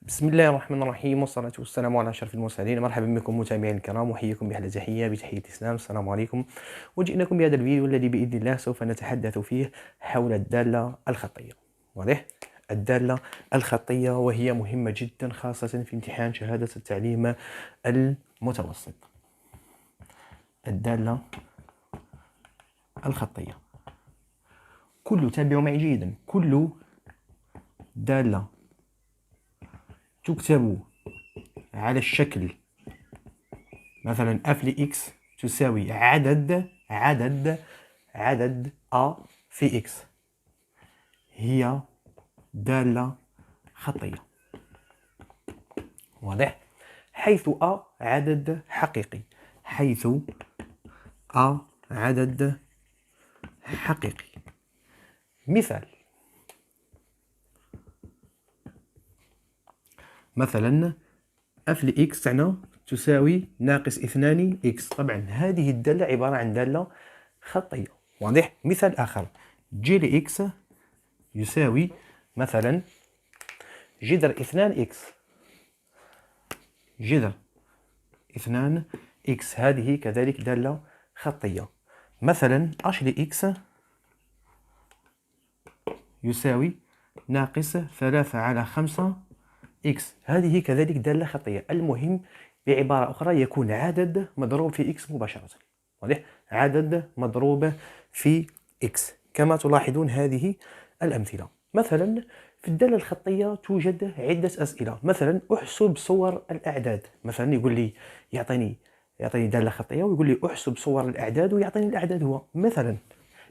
بسم الله الرحمن الرحيم، والصلاة والسلام على أشرف المرسلين. مرحبا بكم متابعينا الكرام، وحييكم بأحلى تحية بتحية الإسلام. السلام عليكم. وجئناكم بهذا الفيديو الذي بإذن الله سوف نتحدث فيه حول الدالة الخطية. واضح؟ الدالة الخطية، وهي مهمة جدا خاصة في امتحان شهادة التعليم المتوسط. الدالة الخطية، تابعوا معي جيدا، كل دالة تكتب على الشكل مثلا f لx تساوي عدد a في x هي دالة خطية. واضح؟ حيث a عدد حقيقي، مثال، مثلا f لx تاعنا تساوي ناقص 2 x. طبعا هذه الدالة عبارة عن دالة خطية. واضح؟ مثال آخر، g لx يساوي مثلا جذر 2 x، هذه كذلك دالة خطية. مثلا h لx يساوي ناقص 3 على 5 x، هذه كذلك دالة خطية. المهم بعبارة أخرى يكون عدد مضروب في x مباشرة. واضح؟ عدد مضروب في x. كما تلاحظون هذه الأمثلة. مثلا في الدالة الخطية توجد عدة أسئلة. مثلا أحسب صور الأعداد. مثلا يقول لي يعطيني دالة خطية ويقول لي أحسب صور الأعداد ويعطيني الأعداد. هو مثلا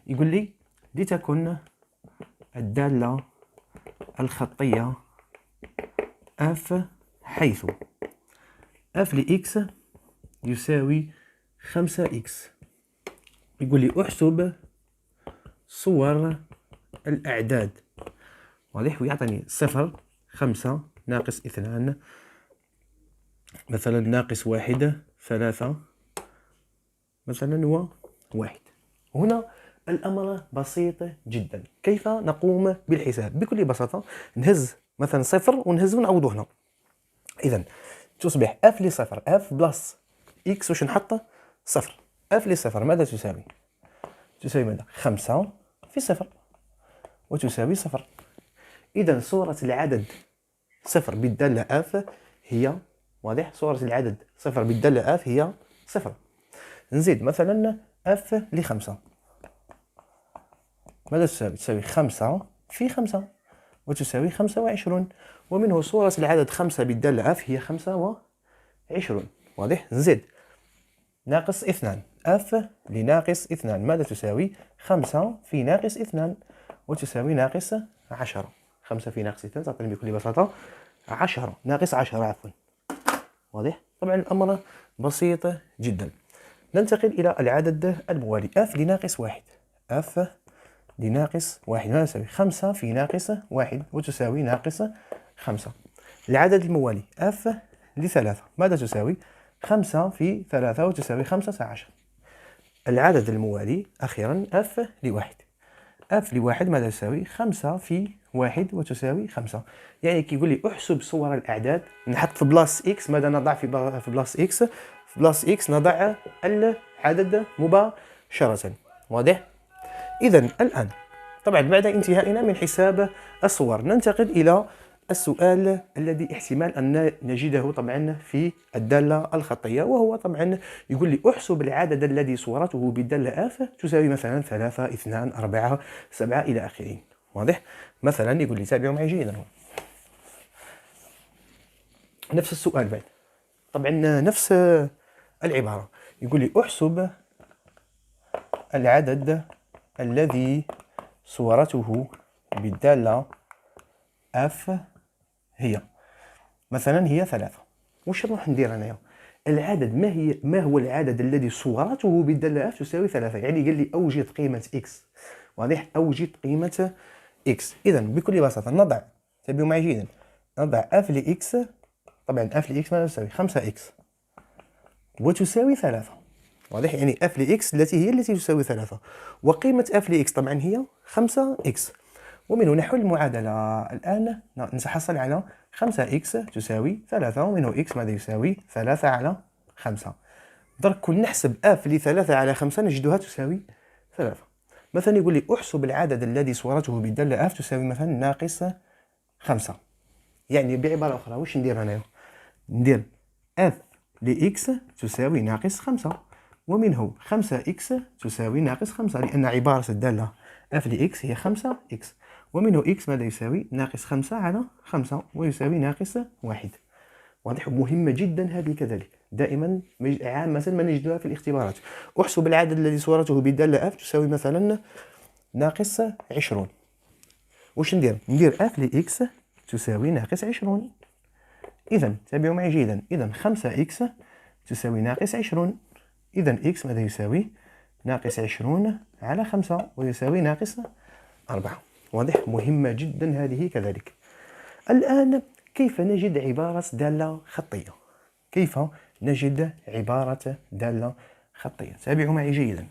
يقول لي لتكن الدالة الخطية f حيث f لx يساوي 5x، يقول لي أحسب صور الأعداد. واضح؟ ويعطيني 0 5 ناقص 2 مثلا ناقص 1 3 مثلا و1. هنا الأمر بسيط جدا. كيف نقوم بالحساب؟ بكل بساطة نهز مثلا 0 ونهز ونعوضو هنا. إذا تصبح f لصفر f بلس x واش نحط 0. f لصفر ماذا تساوي؟ تساوي ماذا؟ 5 في 0 وتساوي 0. إذا صورة العدد 0 بالدالة f هي، واضح؟ صورة العدد 0 بالدالة f هي 0. نزيد مثلا f ل5 ماذا تساوي؟ تساوي 5 في 5 وتساوي 25. ومنه صورة العدد 5 بالدالة f هي 25. واضح؟ نزيد ناقص 2 f لناقص 2 ماذا تساوي؟ 5 في ناقص 2 وتساوي ناقص 10. 5 في ناقص 2 تعطيني بكل بساطة 10 ناقص 10 عفوا. واضح؟ طبعا الأمر بسيط جدا. ننتقل إلى العدد الموالي f لناقص 1. f لناقص 1 ماذا تساوي؟ 5 في ناقص 1 وتساوي ناقص 5. العدد الموالي f ل3 ماذا تساوي؟ 5 في 3 وتساوي 15. العدد الموالي أخيرا f لواحد. f لواحد ماذا تساوي؟ 5 في 1 وتساوي 5. يعني كيقول لي أحسب صور الأعداد، نحط في بلاص x ماذا نضع في بلاص x؟ في بلاص x نضع العدد مباشرة. واضح؟ إذا الآن طبعا بعد انتهائنا من حساب الصور ننتقل إلى السؤال الذي احتمال أن نجده طبعا في الدالة الخطية، وهو طبعا يقول لي أحسب العدد الذي صورته بالدالة f تساوي مثلا 3 2 4 7 إلى آخره. واضح؟ مثلا يقول لي تابعوا معي جيدا، نفس السؤال بعد طبعا نفس العبارة. يقول لي أحسب العدد الذي صورته بالدالة f هي مثلا هي 3. واش نروح ندير انايا؟ العدد ما هو العدد الذي صورته بالدالة f تساوي 3؟ يعني قال لي اوجد قيمة x. واضح؟ اوجد قيمة x. اذا بكل بساطة نضع، تابعوا معي جيدا، نضع f لx. طبعا f لx ماذا تساوي؟ 5x وتساوي 3. واضح؟ يعني f لx التي تساوي 3 وقيمة f لx طبعا هي 5x. ومن هنا نحل المعادلة. الآن نتحصل على 5x تساوي 3 ومنه x ماذا يساوي 3 على 5. درك كل نحسب f ل3 على 5 نجدها تساوي 3. مثلا يقول لي احسب العدد الذي صورته بالدالة f تساوي مثلا ناقص 5. يعني بعبارة أخرى واش ندير هنايا؟ ندير f لx تساوي ناقص 5 ومنه 5x تساوي ناقص 5 لأن عبارة الدالة f لx هي 5x ومنه x ماذا يساوي ناقص 5 على 5 ويساوي ناقص 1. واضح؟ مهمة جدا هذه كذلك، دائما عامة ما نجدها في الاختبارات. احسب العدد الذي صورته بالدالة f تساوي مثلا ناقص 20. واش ندير؟ ندير f لx تساوي ناقص 20. إذا تابعوا معي جيدا، إذا 5x تساوي ناقص 20. إذا x ماذا يساوي؟ ناقص 20 على 5 ويساوي ناقص 4. واضح؟ مهمة جدا هذه كذلك. الآن كيف نجد عبارة دالة خطية؟ كيف نجد عبارة دالة خطية؟ تابعوا معي جيدا.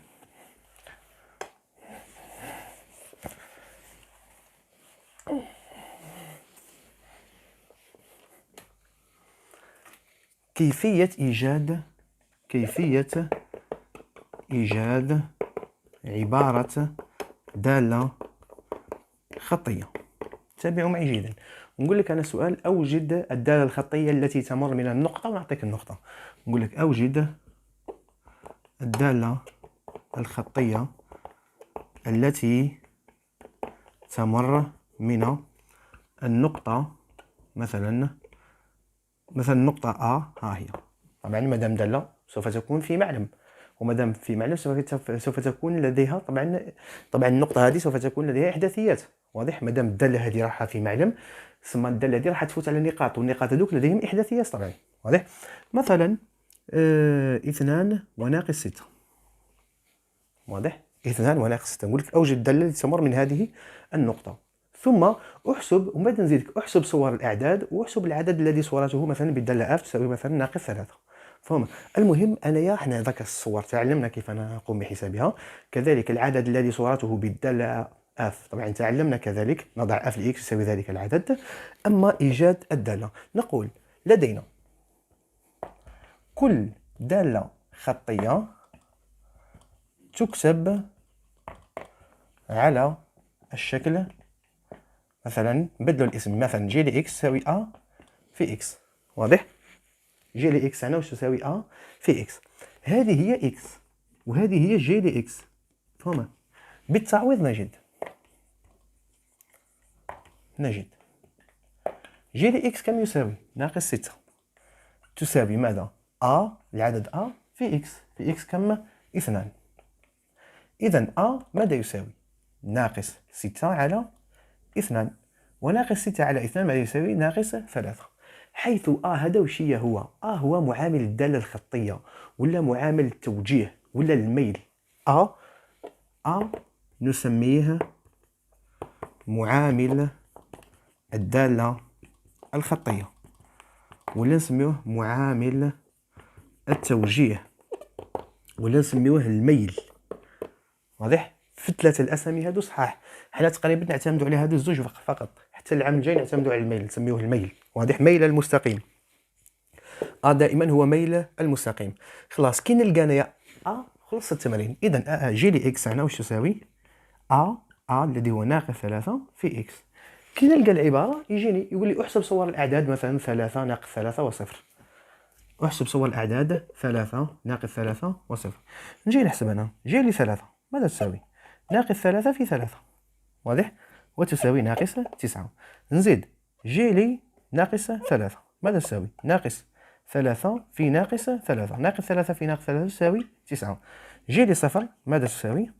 كيفية إيجاد عبارة دالة خطية. تابعوا معي جيدا. نقول لك أنا سؤال: أوجد الدالة الخطية التي تمر من النقطة، ونعطيك النقطة. نقول لك أوجد الدالة الخطية التي تمر من النقطة، مثلا النقطة A ها هي. طبعا مادام دالة سوف تكون في معلم، ومادام في معلم سوف تكون لديها طبعا النقطة هذه سوف تكون لديها إحداثيات. واضح؟ مادام الدالة هذه راحة في معلم، ثم الدالة هذه راح تفوت على نقاط، والنقاط هذوك لديهم إحداثيات طبعا. واضح؟ مثلا 2 وناقص 6. واضح؟ 2 وناقص 6. نقول لك أوجد الدالة التي تمر من هذه النقطة، ثم احسب، وماذا نزيدك؟ احسب صور الأعداد واحسب العدد الذي صورته مثلا بالدالة f تساوي مثلا ناقص 3. فهم؟ المهم أنايا حنا ذاك الصور تعلمنا كيف نقوم بحسابها، كذلك العدد الذي صورته بالدالة f طبعا تعلمنا كذلك نضع f لx يساوي ذلك العدد. أما إيجاد الدالة، نقول لدينا كل دالة خطية تكتب على الشكل، مثلا بدلوا الاسم، مثلا جي لي اكس تساوي a في x. واضح؟ جي لي اكس هنا واش تساوي a في x. هذه هي x وهذه هي جي لي اكس. فهمت؟ بالتعويض نجد جي لي اكس كم يساوي؟ ناقص 6 تساوي ماذا؟ a العدد a في x. في x كم؟ 2. إذا a ماذا يساوي؟ ناقص 6 على 2، وناقص 6 على 2 ماذا يساوي؟ ناقص 3. حيث هذا وش هو؟ هو معامل الدالة الخطية، ولا معامل التوجيه، ولا الميل. نسميه معامل الدالة الخطية، ولا نسميه معامل التوجيه، ولا نسميه الميل. واضح؟ في الثلاثة الأسامي هادو صحاح، حنا تقريبا نعتمدوا على هادو الزوج فقط. حتى العام الجاي نعتمدوا على الميل، نسميوه الميل. واضح؟ ميل المستقيم. دائما هو ميل المستقيم. خلاص كي نلقى انايا خلص التمرين. اذا جي لي اكس هنا واش تساوي؟ الذي هو ناقص 3 في اكس. كي نلقى العبارة يجيني يقول لي احسب صور الأعداد، مثلا 3 ناقص 3 وصفر. احسب صور الأعداد 3 ناقص 3 وصفر. نجي نحسب أنا جي لي 3 ماذا تساوي؟ ناقص 3 في 3. واضح؟ وتساوي ناقص 9. نزيد جي لي ناقص 3 ماذا تساوي؟ ناقص 3 في ناقص 3. ناقص 3 في ناقص 3 تساوي 9. جي لي صفر ماذا تساوي؟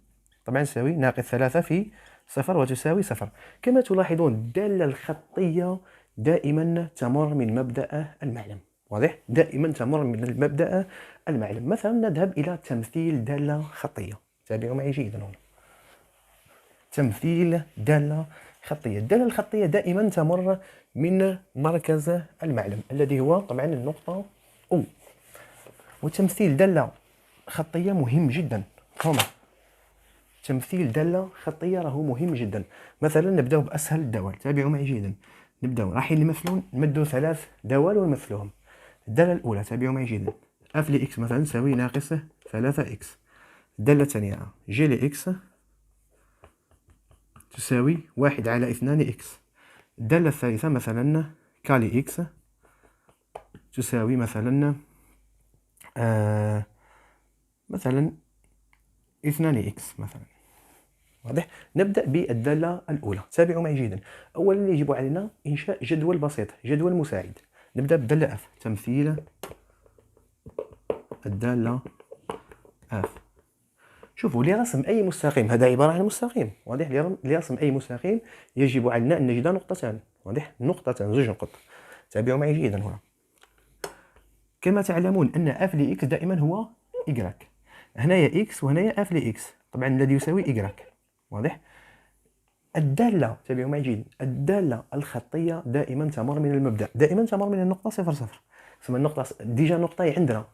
طبعا تساوي ناقص 3 في صفر وتساوي صفر. كما تلاحظون الدالة الخطية دائما تمر من مبدأ المعلم. واضح؟ دائما تمر من مبدأ المعلم. مثلا نذهب إلى تمثيل دالة خطية. تابعوا معي جيدا هنا. تمثيل دالة خطية. الدالة الخطية دائما تمر من مركز المعلم الذي هو طبعا النقطة O. وتمثيل دالة خطية مهم جدا. هما تمثيل دالة خطية راهو مهم جدا. مثلا نبداو بأسهل الدوال. تابعوا معي جيدا. نبداو رايحين للمثلون، نمدو 3 دوال ونمثلوهم. الدالة الأولى تابعوا معي جيدا، اف لإكس مثلا تساوي ناقص 3 إكس. الدالة الثانية جي لإكس تساوي 1 على 2 إكس. الدالة الثالثة مثلا ك لإكس تساوي مثلا مثلا 2 إكس مثلا. واضح؟ نبدأ بالدالة الأولى، تابعوا معي جيدا. أولا يجب علينا إنشاء جدول بسيط، جدول مساعد. نبدأ بالدالة اف، تمثيل الدالة اف. شوفوا لرسم أي مستقيم، هذا عبارة عن مستقيم. واضح؟ لرسم أي مستقيم يجب علينا أن نجد نقطتان. واضح؟ نقطتان، زوج نقط. تابعوا معي جيدا هنا. كما تعلمون أن اف لإكس دائما هو إيكغيك. هنايا إكس وهنايا اف لإكس، طبعا الذي يساوي إيكغيك. واضح؟ الدالة، تابعوا معي جيدا، الدالة الخطية دائما تمر من المبدأ، دائما تمر من النقطة 0 0. ثم النقطة ديجا نقطة عندنا.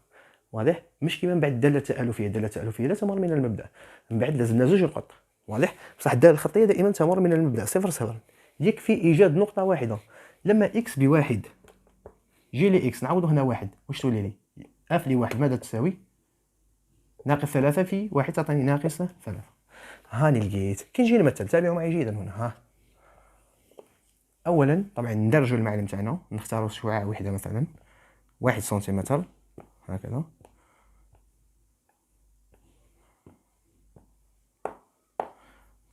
واضح؟ مش كيما من بعد الدالة التألفية، الدالة التألفية لا تمر من المبدأ، من بعد لازمنا زوج نقط. واضح؟ بصح الدالة الخطية دائما تمر من المبدأ 0 0. يكفي إيجاد نقطة واحدة. لما إكس بواحد جي لي إكس نعوض هنا واحد، واش تولي لي؟ اف لواحد ماذا تساوي؟ ناقص 3 في واحد تعطيني ناقص 3. هاني لقيت. كي نجي نمثل، تابعوا معي جيدا هنا. ها اولا طبعا ندرجوا المعلم تاعنا، نختاروا شعاع وحده مثلا 1 سنتيمتر هكذا.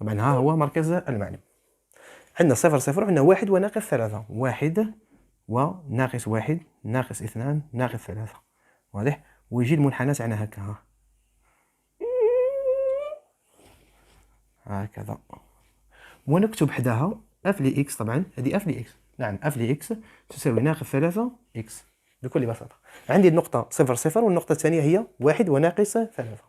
طبعا ها هو مركز المعلم. عندنا 0 0 وعندنا 1 وناقص 3، 1 وناقص 1 ناقص 2 ناقص 3. واضح؟ ويجي المنحنى تاعنا هكا هكذا، ونكتب حداها اف لي اكس. طبعا هذه اف لي اكس، نعم اف لي اكس تساوي ناقص 3 اكس بكل بساطه. عندي النقطه 0 0 والنقطه الثانيه هي 1 وناقص 3.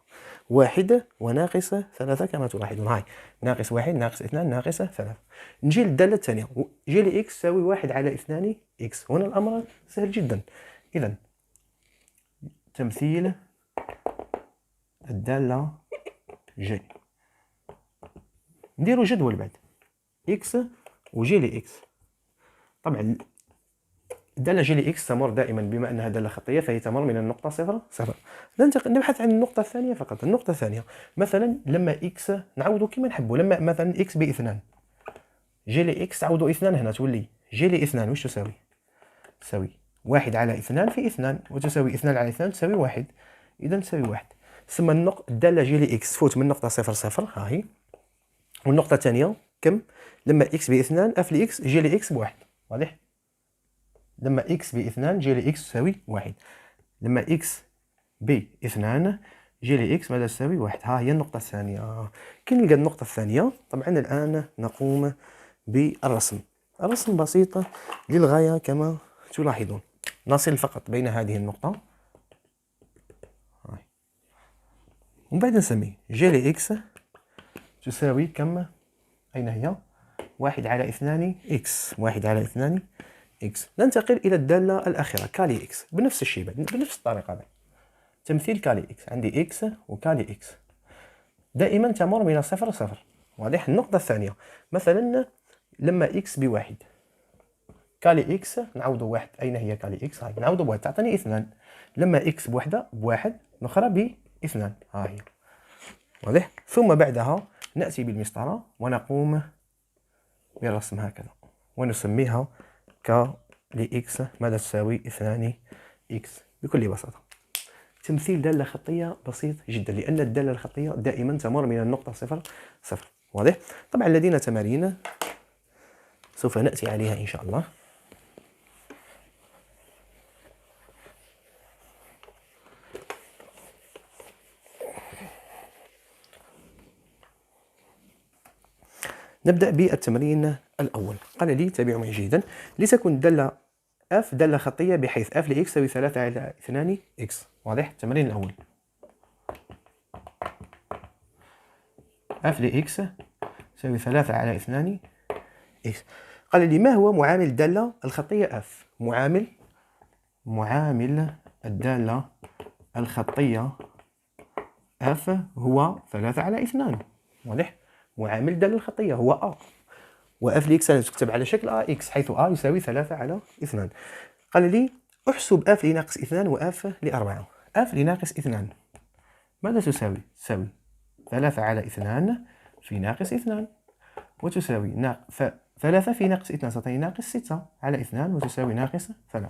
1 وناقص 3 كما تلاحظون، هاي ناقص 1 ناقص 2 ناقص 3. نجي للداله الثانيه، جي لي اكس تساوي 1 على 2 اكس. هنا الامر سهل جدا. اذا تمثيل الداله جي، نديروا جدول بعد اكس وجي لي اكس. طبعا الداله جي لي اكس تمر دائما، بما انها داله خطيه فهي تمر من النقطه 0 0. نبحث عن النقطه الثانيه فقط. النقطه الثانيه مثلا لما اكس نعوضوا كما نحبوا، لما مثلا اكس ب2 جي لي اكس تعوضوا 2 هنا تولي جي لي 2 واش تساوي؟ تساوي 1 على 2 في 2 وتساوي 2 على 2 تساوي 1. اذا تساوي 1. ثم الداله جي لي اكس تفوت من النقطه 0 0 ها هي. والنقطه الثانيه كم؟ لما اكس ب2 اف لي اكس جي لي اكس بواحد. واضح؟ لما اكس ب2 جي لي اكس تساوي 1. لما اكس ب2 جي لي اكس ماذا تساوي؟ 1. ها هي النقطة الثانية. كي نلقى النقطة الثانية طبعا الآن نقوم بالرسم. الرسم بسيط للغاية كما تلاحظون. نصل فقط بين هذه النقطة ومن بعد نسمي جي لي اكس تساوي كم؟ أين هي؟ 1 على 2 اكس. 1 على 2 اكس. ننتقل الى الداله الاخيره كالي اكس، بنفس الشيء بنفس الطريقه بعد. تمثيل كالي اكس، عندي اكس وكالي اكس دائما تمر من 0 0. واضح؟ النقطه الثانيه مثلا لما اكس بواحد كالي اكس نعوضوا واحد. اين هي كالي اكس؟ هاي نعوضوا بواحد تعطيني 2. لما اكس بوحده بواحد الاخرى ب2 ها هي. واضح؟ ثم بعدها ناتي بالمسطره ونقوم بالرسم هكذا ونسميها ك لإكس ماذا تساوي 2 إكس بكل بساطة. تمثيل دالة خطية بسيط جدا، لأن الدالة الخطية دائما تمر من النقطة 0 0. واضح؟ طبعا لدينا تمارين سوف نأتي عليها إن شاء الله. نبدأ بالتمرين الأول. قال لي تابعوا معي جيدا. لتكن الدالة اف دالة خطية بحيث اف لإكس تساوي 3 على 2 إكس. واضح؟ التمرين الأول اف لإكس تساوي 3 على 2 إكس. قال لي ما هو معامل الدالة الخطية اف؟ معامل الدالة الخطية اف هو 3 على 2. واضح؟ معامل الدالة الخطية هو أ. وأف لإكس تكتب على شكل أكس، حيث يساوي 3 على 2. قال لي احسب أف لناقص 2 وأف ل4. أف لناقص 2 ماذا تساوي؟ تساوي 3 على 2 في ناقص 2، وتساوي 3 في ناقص 2 تعطيني ناقص 6 على 2 وتساوي ناقص 3.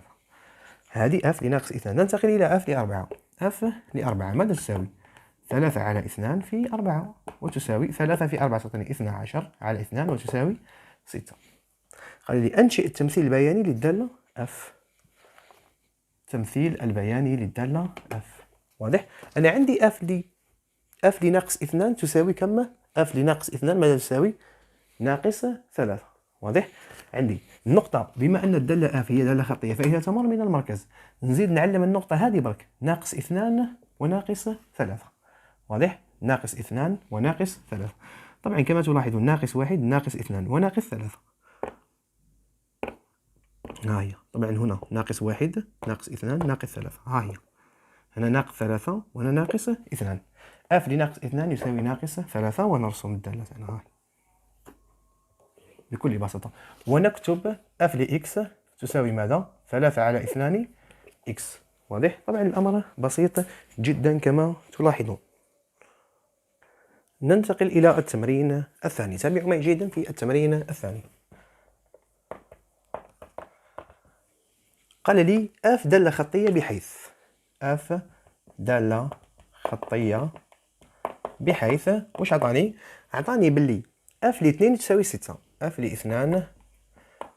هذه أف لناقص 2. ننتقل إلى أف ل4. أف ل4 ماذا تساوي؟ 3 على 2 في 4 وتساوي 3 في 4 تعطيني 12 على 2 وتساوي 6. قال لي أنشئ التمثيل البياني للدالة أف. تمثيل البياني للدالة أف. واضح؟ أنا عندي أف لناقص 2 تساوي كم؟ أف لناقص 2 ماذا تساوي؟ ناقص 3. واضح؟ عندي النقطة، بما أن الدالة أف هي دالة خطية فهي تمر من المركز، نزيد نعلم النقطة هذه برك، ناقص 2 وناقص 3. واضح؟ ناقص 2 وناقص 3. طبعا كما تلاحظون ناقص 1 ناقص 2 وناقص 3. ها هي. طبعا هنا ناقص 1 ناقص 2 ناقص 3. ها هي. هنا ناقص 3 وهنا ناقص 2. أف لناقص 2 يساوي ناقص 3 ونرسم الدالة تاعنا. ها بكل بساطة. ونكتب أف لإكس تساوي ماذا؟ 3 على 2 إكس. واضح؟ طبعا الأمر بسيط جدا كما تلاحظون. ننتقل إلى التمرين الثاني. تابعوا معي جيدا في التمرين الثاني. قال لي أف دالة خطية بحيث أف دالة خطية بحيث واش عطاني؟ عطاني باللي أف ل2 تساوي 6. أف ل2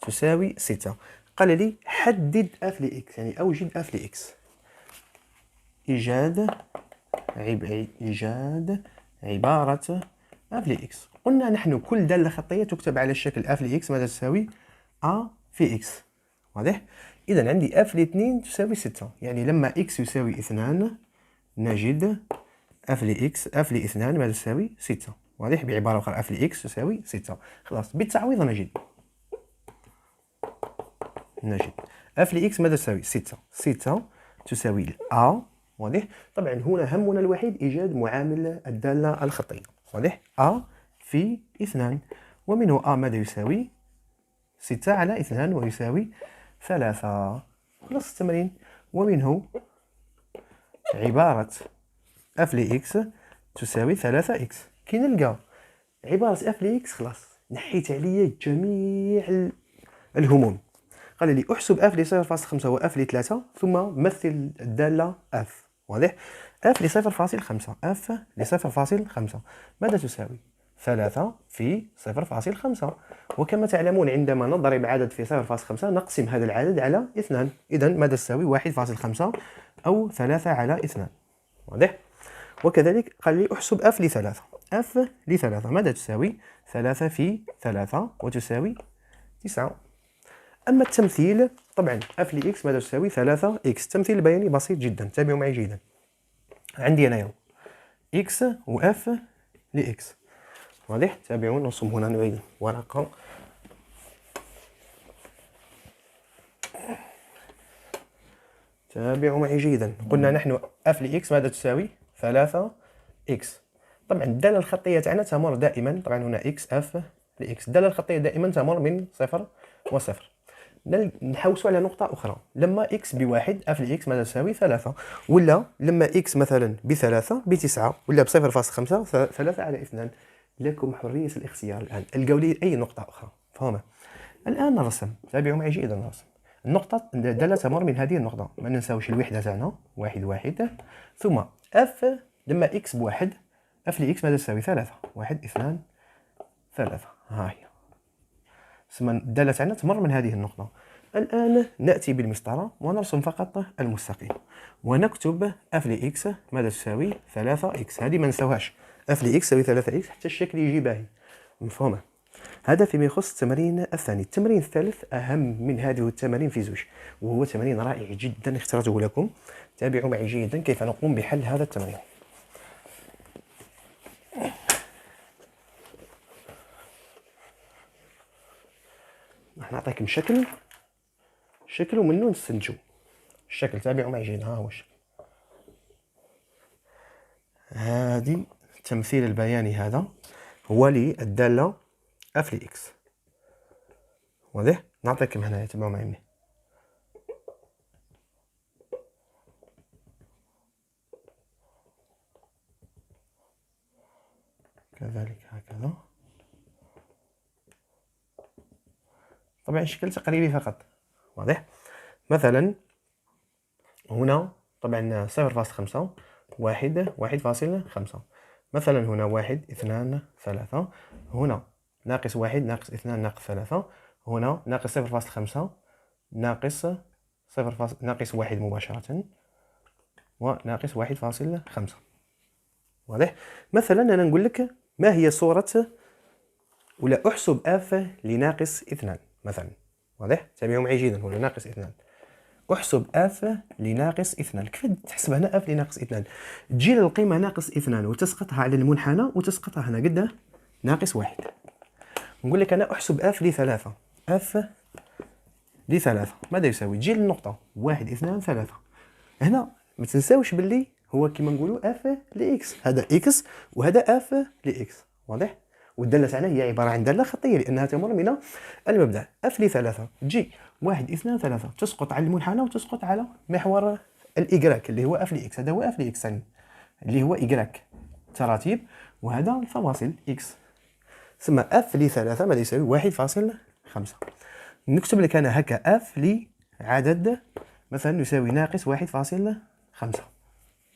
تساوي 6. قال لي حدد أف لإكس، يعني أوجد أف لإكس. إيجاد عبارة أف لإكس. قلنا نحن كل دالة خطية تكتب على الشكل أف لإكس ماذا تساوي؟ أ في إكس. واضح؟ إذا عندي أف ل2 تساوي 6، يعني لما إكس يساوي 2 نجد أف لإكس أف ل2 ماذا تساوي؟ 6. واضح؟ بعبارة أخرى أف لإكس تساوي 6. خلاص بالتعويض نجد أف لإكس ماذا تساوي؟ 6. 6 تساوي أ. واضح؟ طبعا هنا همنا الوحيد إيجاد معامل الدالة الخطية. واضح؟ أ في 2 ومنه أ ماذا يساوي؟ 6 على 2 ويساوي 3. خلاص التمرين. ومنه عبارة أف لإكس تساوي 3 إكس. كي نلقى عبارة أف لإكس خلاص نحيت عليا جميع الهموم. قال لي احسب أف ل 0.5 وأف ل3 ثم مثل الدالة أف. واضح؟ أف ل 0.5 أف ل 0.5 ماذا تساوي؟ 3 في 0.5. وكما تعلمون عندما نضرب عدد في 0.5 نقسم هذا العدد على 2. إذا ماذا تساوي؟ 1.5 أو 3 على 2. واضح؟ وكذلك قال لي احسب أف ل3. أف ل3 ماذا تساوي؟ 3 في 3 وتساوي 9. أما التمثيل طبعا أف لإكس ماذا تساوي؟ 3 إكس. التمثيل البياني بسيط جدا، تابعوا معي جيدا. عندي أنايا إكس وأف لإكس. واضح؟ تابعون نرسم هنا نعيد ورقة. تابعوا معي جيدا. قلنا نحن أف لإكس ماذا تساوي؟ 3 إكس. طبعا الدالة الخطية تاعنا تمر دائما، طبعا هنا إكس أف لإكس، الدالة الخطية دائما تمر من 0 و0. نحوسوا على نقطة أخرى. لما إكس بواحد أف لإكس ماذا تساوي؟ 3. ولا لما إكس مثلا ب3 ب9 ولا ب0.5 3 على 2. لكم حرية الاختيار الآن. القوا لي أي نقطة أخرى. فهمت؟ الآن نرسم. تابعوا معي جيدا نرسم. النقطة الدالة تمر من هذه النقطة، ما ننساوش الوحدة تاعنا 1 ثم أف لما إكس بواحد أف لإكس ماذا تساوي؟ 3. 1 2 3. ها هي. الدالة تاعنا تمر من هذه النقطة. الآن نأتي بالمسطرة ونرسم فقط المستقيم ونكتب أف لإكس ماذا تساوي؟ 3 إكس. هذه ما نساوهاش، أف لإكس تساوي 3 إكس حتى الشكل يجي باهي. مفهومة؟ هذا فيما يخص التمرين الثاني. التمرين الثالث أهم من هذه التمارين في زوج، وهو تمرين رائع جدا اخترته لكم. تابعوا معي جيدا كيف نقوم بحل هذا التمرين. راح نعطيكم شكل ومنه نستنتجوا الشكل. تابعوا معي جيدا. ها هو الشكل. هذه التمثيل البياني هذا هو للدالة أف لإكس. واضح؟ نعطيكم هنايا تبعوا معايا مليح. كذلك هكذا. طبعا شكل تقريبي فقط. واضح؟ مثلا هنا طبعا 0.5 1.5. مثلا هنا 1 2 3. هنا ناقص 1 ناقص 2 ناقص 3. هنا ناقص 0.5 ناقص ناقص 1 مباشرة وناقص 1.5. واضح؟ مثلا أنا نقول لك ما هي صورة ولا أحسب f لناقص 2 مثلا. واضح؟ تابعوا معي جيدا. هنا ناقص 2. احسب f لناقص 2. كيف تحسب هنا f لناقص 2؟ تجي للقيمة ناقص 2 وتسقطها على المنحنى وتسقطها هنا قداه ناقص 1. نقول لك أنا أحسب f ل3. f ل3 ماذا يساوي؟ تجي للنقطة 1 2 3. هنا ما تنساوش باللي هو كما نقولوا f لx. هذا x وهذا f لx. واضح؟ والدالة تاعنا هي عبارة عن دالة خطية لأنها تمر من المبدأ. f ل3 تجي 1 2 3 تسقط على المنحنى وتسقط على محور الإيكغيك اللي هو f لx. هذا هو f لx ثاني اللي هو إيكغيك تراتيب وهذا الفواصل x. ثم f ل3 ماذا يساوي؟ 1.5. نكتب لك أنا هكا f لعدد مثلا يساوي ناقص 1.5.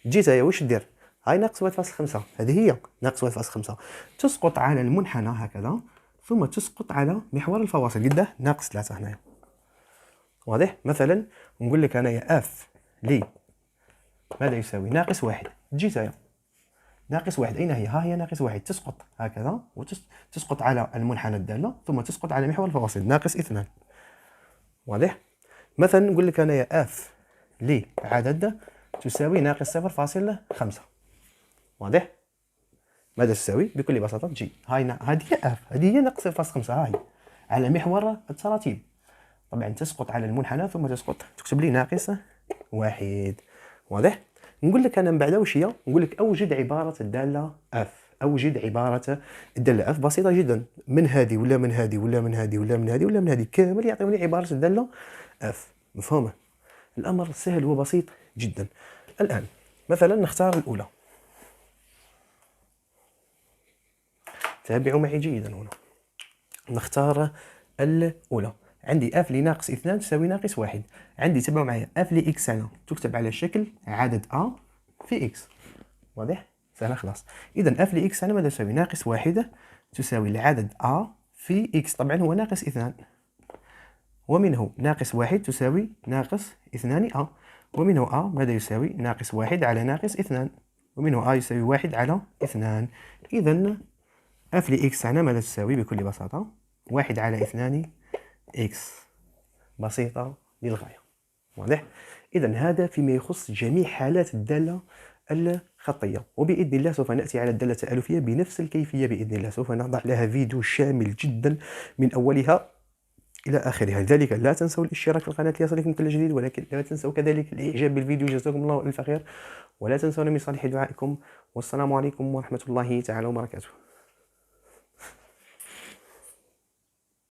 جيت هيا واش دير؟ هاي ناقص 1.5 هذه هي ناقص 1.5 تسقط على المنحنى هكذا ثم تسقط على محور الفواصل قداه ناقص 3 هنايا. واضح؟ مثلا نقول لك انايا اف لي ماذا يساوي؟ ناقص 1. جيت هيا ناقص 1 اين هي؟ ها هي ناقص 1 تسقط هكذا وتسقط على المنحنى الدالة ثم تسقط على محور الفواصل ناقص 2. واضح؟ مثلا نقول لك انايا اف لي عدد تساوي ناقص 0.5. واضح؟ ماذا تساوي؟ بكل بساطة تجي هذه هي اف، هذه هي ناقص 0.5 ها هي على محور التراتيب. طبعا تسقط على المنحنى ثم تسقط تكتب لي ناقص 1. واضح؟ نقول لك انا من بعد واش هي؟ نقول لك اوجد عبارة الدالة اف. اوجد عبارة الدالة اف بسيطة جدا، من هذه ولا من هذه ولا من هذه ولا من هذه ولا من هذه كامل يعطيوني عبارة الدالة اف. مفهومة؟ الامر سهل وبسيط جدا. الان مثلا نختار الاولى. تابعوا معي جيدا. هنا نختار الاولى. عندي اف لناقص 2 تساوي ناقص 1. عندي تبعوا معايا اف لاكس هنا تكتب على شكل عدد ا في اكس. واضح؟ سهله خلاص. اذا اف لاكس هنا ماذا تساوي؟ ناقص 1 تساوي العدد ا في اكس. طبعا هو ناقص 2 ومنه ناقص 1 تساوي ناقص 2 ا ومنه ا ماذا يساوي؟ ناقص 1 على ناقص 2 ومنه ا يساوي 1 على 2. اذا اف لاكس هنا ماذا تساوي بكل بساطة؟ 1 على 2 اكس. بسيطة للغاية. واضح؟ إذا هذا فيما يخص جميع حالات الدالة الخطية، وبإذن الله سوف نأتي على الدالة التألفية بنفس الكيفية بإذن الله. سوف نضع لها فيديو شامل جدا من أولها إلى آخرها. لذلك لا تنسوا الاشتراك في القناة ليصلكم كل جديد، ولكن لا تنسوا كذلك الإعجاب بالفيديو. جزاكم الله ألف خير، ولا تنسون من صالح دعائكم. والسلام عليكم ورحمة الله تعالى وبركاته.